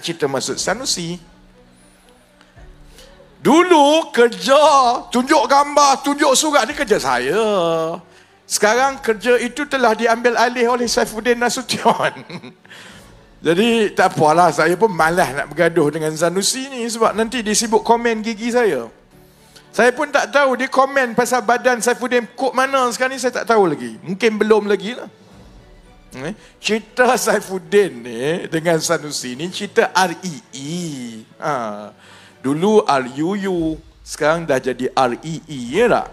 cerita Masud Sanusi. Dulu kerja, tunjuk gambar, tunjuk surat, ni kerja saya. Sekarang kerja itu telah diambil alih oleh Saifuddin Nasution. Jadi tak apalah, saya pun malas nak bergaduh dengan Sanusi ni sebab nanti dia sibuk komen gigi saya. Saya pun tak tahu dia komen pasal badan Saifuddin kod mana sekarang ni, saya tak tahu lagi. Mungkin belum lagi lah. Cerita Saifuddin ni dengan Sanusi ni cerita REE. Dulu RUU, sekarang dah jadi REE, ya tak?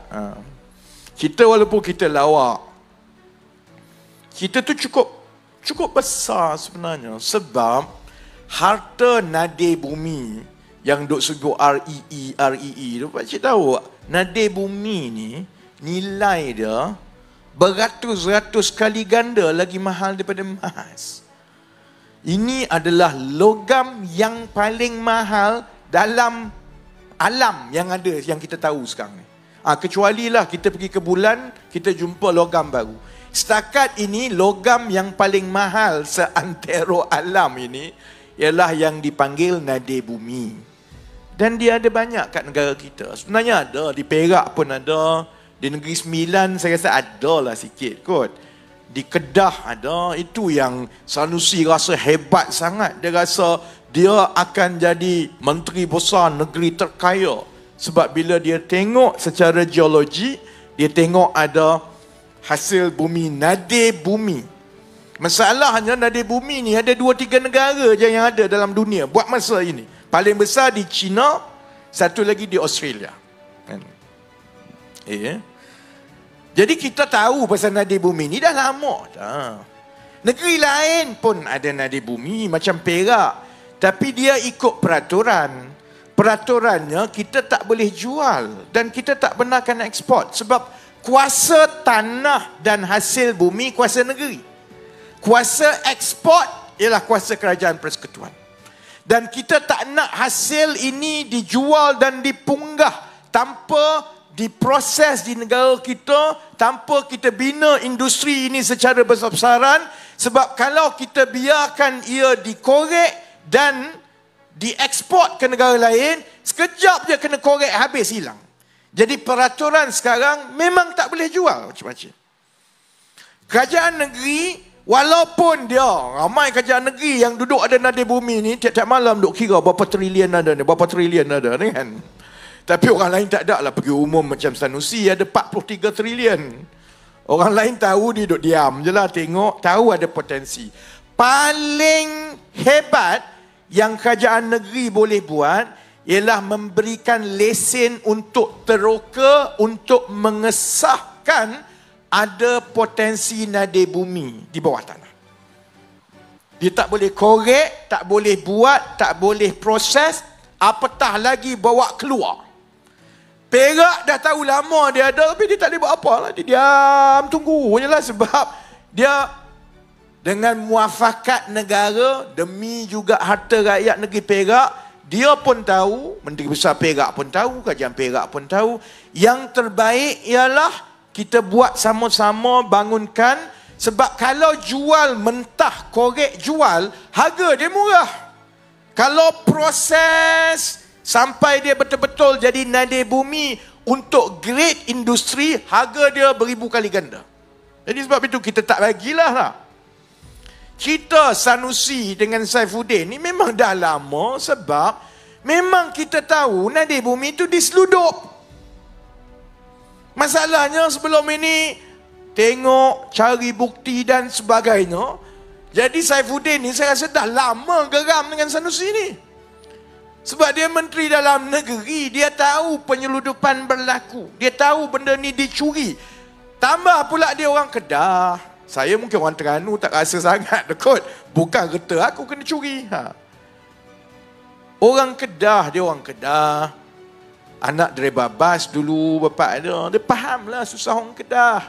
Cerita walaupun kita lawak, cerita tu cukup besar sebenarnya. Sebab harta nadir bumi yang duk sebut REE tu, pakcik tahu nadir bumi ni nilai dia beratus-ratus kali ganda lagi mahal daripada emas. Ini adalah logam yang paling mahal dalam alam yang ada, yang kita tahu sekarang ni. Kecuali lah kita pergi ke bulan, kita jumpa logam baru. Setakat ini logam yang paling mahal seantero alam ini ialah yang dipanggil nadir bumi. Dan dia ada banyak kat negara kita. Sebenarnya ada, di Perak pun ada, di Negeri Sembilan saya rasa ada lah sikit kot. Di Kedah ada. Itu yang Sanusi rasa hebat sangat. Dia rasa dia akan jadi menteri besar negeri terkaya. Sebab bila dia tengok secara geologi, dia tengok ada hasil bumi, nadir bumi. Masalahnya nadir bumi ni ada 2-3 negara je yang ada dalam dunia buat masa ini. Paling besar di China, satu lagi di Australia. Jadi kita tahu pasal nadir bumi ni dah lama dah. Negeri lain pun ada nadir bumi macam Perak. Tapi dia ikut peraturan. Peraturannya kita tak boleh jual dan kita tak benarkan ekspor. Sebab kuasa tanah dan hasil bumi kuasa negeri. Kuasa ekspor ialah kuasa kerajaan persekutuan. Dan kita tak nak hasil ini dijual dan dipunggah tanpa diproses di negara kita, tanpa kita bina industri ini secara besar-besaran. Sebab kalau kita biarkan ia dikorek dan dieksport ke negara lain, sekejap je kena korek, habis hilang. Jadi peraturan sekarang memang tak boleh jual macam-macam. Kerajaan negeri, walaupun dia ramai kerajaan negeri yang duduk ada nadir bumi ni, tiap-tiap malam duk kira berapa trilion ada ni, berapa trilion ada ni kan. Tapi orang lain tak ada lah, pergi umum macam Sanusi ada 43 trilion. Orang lain tahu, dia duduk diam je lah, tengok, tahu ada potensi. Paling hebat yang kerajaan negeri boleh buat ialah memberikan lesen untuk teroka untuk mengesahkan ada potensi nadir bumi di bawah tanah. Dia tak boleh korek, tak boleh buat, tak boleh proses, apatah lagi bawa keluar. Perak dah tahu lama dia ada, tapi dia tak boleh buat apa lah. Dia diam, tunggu je lah sebab dia dengan muafakat negara demi juga harta rakyat negeri Perak, dia pun tahu, Menteri Besar Perak pun tahu, kerajaan Perak pun tahu, yang terbaik ialah kita buat sama-sama bangunkan. Sebab kalau jual mentah, korek jual, harga dia murah. Kalau proses sampai dia betul-betul jadi nadir bumi untuk grade industri, harga dia beribu kali ganda. Jadi sebab itu kita tak bagilah lah. Cerita Sanusi dengan Saifuddin ni memang dah lama sebab memang kita tahu nadir bumi itu diseludup. Masalahnya sebelum ini tengok, cari bukti dan sebagainya. Jadi Saifuddin ni saya rasa dah lama geram dengan Sanusi ni. Sebab dia menteri dalam negeri, dia tahu penyeludupan berlaku. Dia tahu benda ni dicuri. Tambah pula dia orang Kedah. Saya mungkin orang Terengganu tak rasa sangat kot. Bukan reta aku kena curi. Orang Kedah, dia orang Kedah. Anak driver bas dulu bapak dia. Dia fahamlah susah orang Kedah.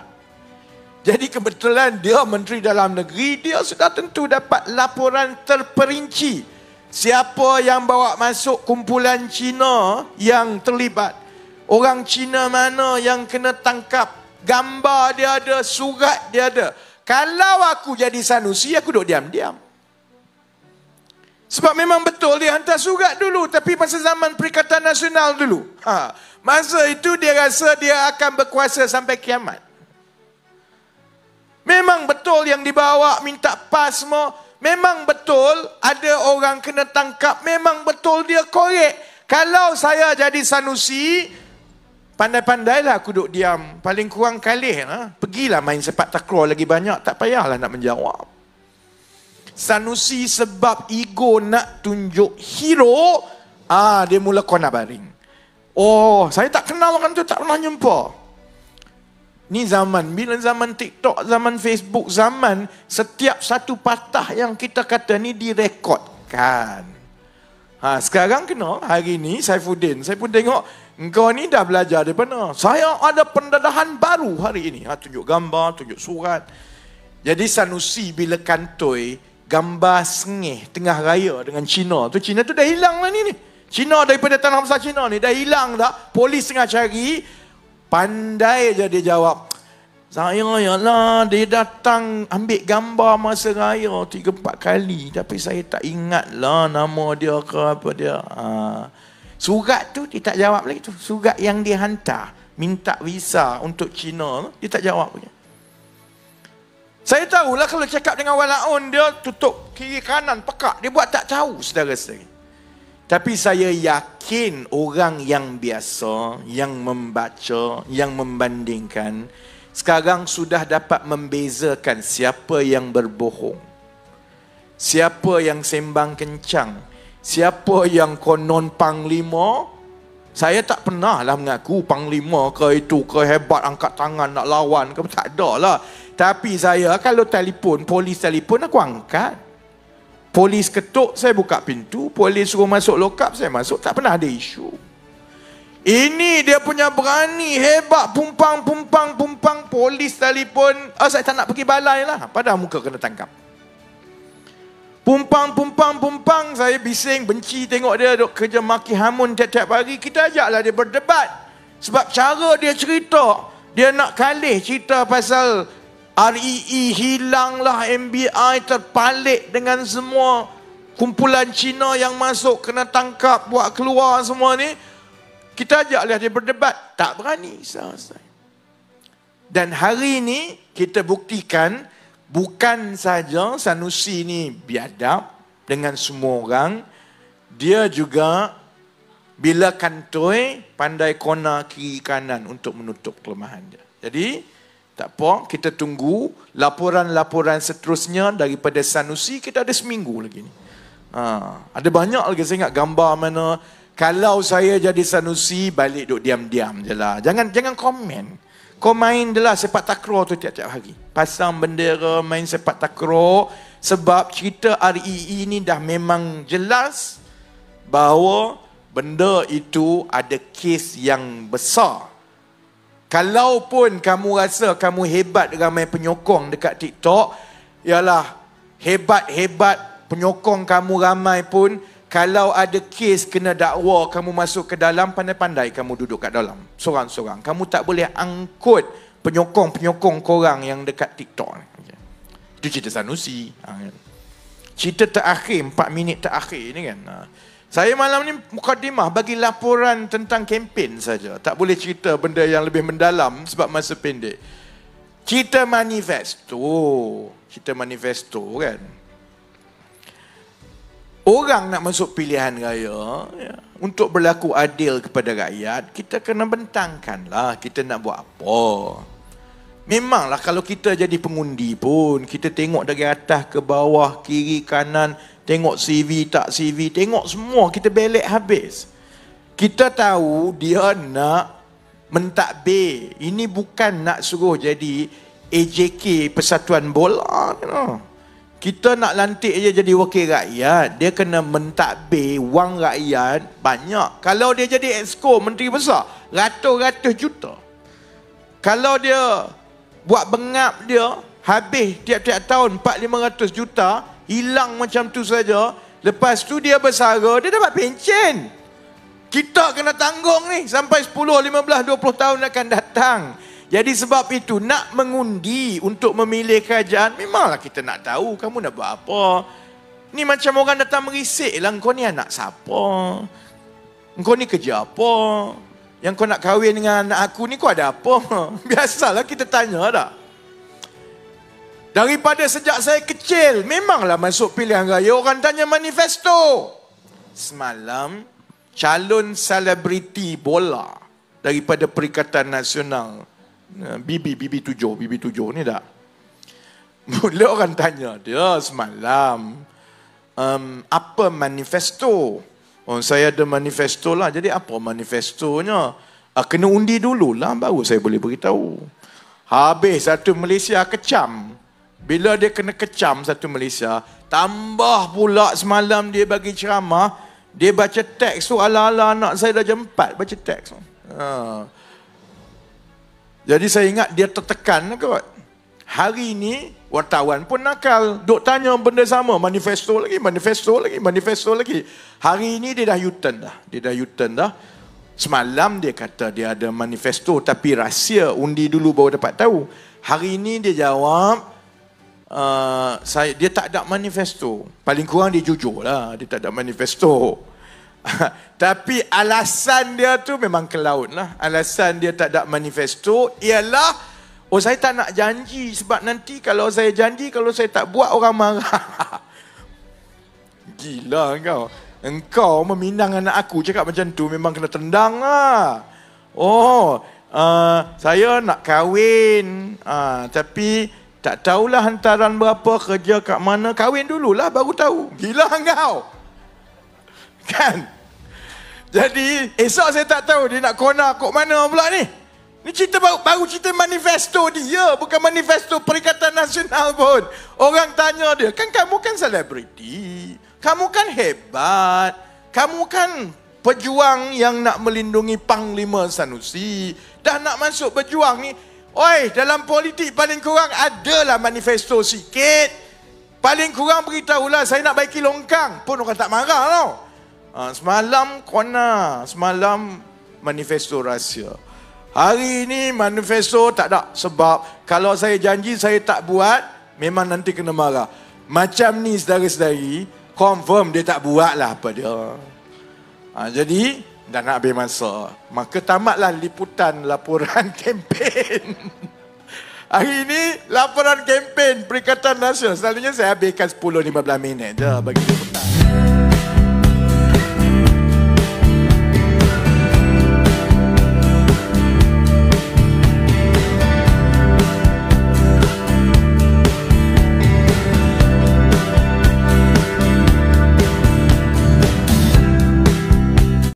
Jadi kebetulan dia menteri dalam negeri, dia sudah tentu dapat laporan terperinci. Siapa yang bawa masuk kumpulan Cina yang terlibat. Orang Cina mana yang kena tangkap. Gambar dia ada, surat dia ada. Kalau aku jadi Sanusi, aku duduk diam-diam. Sebab memang betul dia hantar surat dulu. Tapi masa zaman Perikatan Nasional dulu. Masa itu dia rasa dia akan berkuasa sampai kiamat. Memang betul yang dibawa minta pas semua. Memang betul ada orang kena tangkap. Memang betul dia korek. Kalau saya jadi Sanusi, pandai-pandailah aku duduk diam. Paling kurang kalih. Pergilah main sepak takraw lagi banyak. Tak payahlah nak menjawab. Sanusi sebab ego nak tunjuk hero, dia mula kona baring. Oh, saya tak kenal orang tu, tak pernah jumpa. Ni zaman, bila zaman TikTok, zaman Facebook, zaman setiap satu patah yang kita kata ni direkodkan. Sekarang kena, hari ni Saifuddin, saya pun tengok, engkau ni dah belajar daripada mana. Saya ada pendedahan baru hari ini. Tunjuk gambar, tunjuk surat. Jadi Sanusi bila kantoi, gambar sengih tengah raya dengan Cina. Cina tu dah hilang lah ni. Cina daripada tanah besar Cina ni dah hilang dah. Polis tengah cari. Pandai je dia jawab. Saya yalah dia datang ambil gambar masa raya 3-4 kali. Tapi saya tak ingat lah nama dia ke apa dia. Surat tu dia tak jawab lagi tu. Surat yang dia hantar. Minta visa untuk Cina. Dia tak jawab lagi. Saya tahulah kalau cakap dengan walaun dia tutup kiri kanan pekak. Dia buat tak tahu saudara-saudari. Tapi saya yakin orang yang biasa, yang membaca, yang membandingkan, sekarang sudah dapat membezakan siapa yang berbohong. Siapa yang sembang kencang. Siapa yang konon panglima. Saya tak pernah lah mengaku panglima ke itu ke hebat angkat tangan nak lawan ke. Tak ada lah. Tapi saya kalau telefon, polis telefon aku angkat. Polis ketuk, saya buka pintu. Polis suruh masuk lokap, saya masuk. Tak pernah ada isu. Ini dia punya berani, hebat, pumpang. Polis telefon, saya tak nak pergi balai lah. Padahal muka kena tangkap. Pumpang. Saya bising, benci tengok dia duk kerja maki hamun tiap-tiap hari. Kita ajaklah dia berdebat. Sebab cara dia cerita, dia nak kalih cerita pasal REE hilanglah, MBI terpalik dengan semua kumpulan Cina yang masuk kena tangkap, buat keluar semua ni. Kita ajaklah dia berdebat. Tak berani. Dan hari ini kita buktikan bukan saja Sanusi ni biadab dengan semua orang, dia juga bila kantoi pandai kona kiri kanan untuk menutup kelemahan dia. Jadi tak apa, kita tunggu laporan-laporan seterusnya daripada Sanusi. Kita ada seminggu lagi ni. Ada banyak lagi saya ingat gambar mana. Kalau saya jadi Sanusi, balik duduk diam-diam je lah. Jangan komen. Kau main je lah sepak takraw tu tiap-tiap hari. Pasang bendera, main sepak takraw. Sebab cerita REE ni dah memang jelas bahawa benda itu ada kes yang besar. Kalaupun kamu rasa kamu hebat ramai penyokong dekat TikTok, ialah hebat-hebat penyokong kamu ramai pun, kalau ada kes kena dakwa kamu masuk ke dalam, pandai-pandai kamu duduk kat dalam. Sorang-sorang. Kamu tak boleh angkut penyokong-penyokong korang yang dekat TikTok. Itu cerita Sanusi. Cerita terakhir, 4 minit terakhir ni kan. Saya malam ni mukadimah bagi laporan tentang kempen saja. Tak boleh cerita benda yang lebih mendalam sebab masa pendek. Cerita manifesto. Cerita manifesto kan. Orang nak masuk pilihan raya, ya, untuk berlaku adil kepada rakyat, kita kena bentangkanlah kita nak buat apa. Memanglah kalau kita jadi pengundi pun, kita tengok dari atas ke bawah, kiri, kanan, tengok CV, tak CV, tengok semua, kita belek habis. Kita tahu dia nak mentadbir. Ini bukan nak suruh jadi AJK Persatuan Bola. Kita nak lantik je jadi wakil rakyat. Dia kena mentadbir wang rakyat banyak. Kalau dia jadi exco, menteri besar, ratus-ratus juta. Kalau dia buat bengap dia, habis tiap-tiap tahun 400-500 juta, hilang macam tu saja. Lepas tu dia bersara, dia dapat pencen. Kita kena tanggung ni sampai 10, 15, 20 tahun akan datang. Jadi sebab itu nak mengundi untuk memilih kerajaan, memanglah kita nak tahu kamu nak buat apa. Ni macam orang datang merisik lah. Kau ni anak siapa? Kau ni kerja apa? Yang kau nak kahwin dengan anak aku ni, kau ada apa? Biasalah kita tanya tak? Daripada sejak saya kecil, memanglah masuk pilihan raya orang tanya manifesto. Semalam, calon selebriti bola daripada Perikatan Nasional, BB7 ni tak? Mula orang tanya dia semalam, apa manifesto? Oh, saya ada manifesto lah. Jadi apa manifestonya? Kena undi dulu lah, baru saya boleh beritahu. Habis satu Malaysia kecam. Bila dia kena kecam satu Malaysia, tambah pula semalam dia bagi ceramah, dia baca teks tu ala-ala anak saya dah jam 4 baca teks tu. Jadi saya ingat dia tertekan kot. Hari ni wartawan pun nakal, duk tanya benda sama, manifesto lagi. Hari ni dia dah U-turn dah. Semalam dia kata dia ada manifesto tapi rahsia, undi dulu baru dapat tahu. Hari ni dia jawab, dia tak ada manifesto. Paling kurang dia jujur lah, dia tak ada manifesto. Tapi alasan dia tu memang ke laut lah. Alasan dia tak ada manifesto ialah, saya tak nak janji sebab nanti kalau saya janji, kalau saya tak buat orang marah. Gila kau. Engkau meminang anak aku cakap macam tu memang kena tendang lah. Saya nak kahwin, tapi tak tahulah hantaran berapa, kerja kat mana. Kahwin dululah baru tahu. Gila kau. Kan? Jadi esok saya tak tahu dia nak corner kok mana pula ni. Ni cerita baru cerita manifesto dia, bukan manifesto Perikatan Nasional pun. Orang tanya dia, kan kamu kan selebriti, kamu kan hebat, kamu kan pejuang yang nak melindungi Panglima Sanusi, dah nak masuk berjuang ni. Oi, dalam politik paling kurang adalah manifesto sikit. Paling kurang beritahulah saya nak baiki longkang, pun orang tak marah tau. Semalam kona, semalam manifesto rahsia. Hari ini manifesto tak ada, sebab kalau saya janji saya tak buat, memang nanti kena marah. Macam ni saudara-saudari, confirm dia tak buat lah apa dia. Jadi dah nak habis masa, maka tamatlah liputan laporan kempen. Hari ini laporan kempen Perikatan Nasional. Selalunya saya habiskan 10-15 minit je bagi liputan.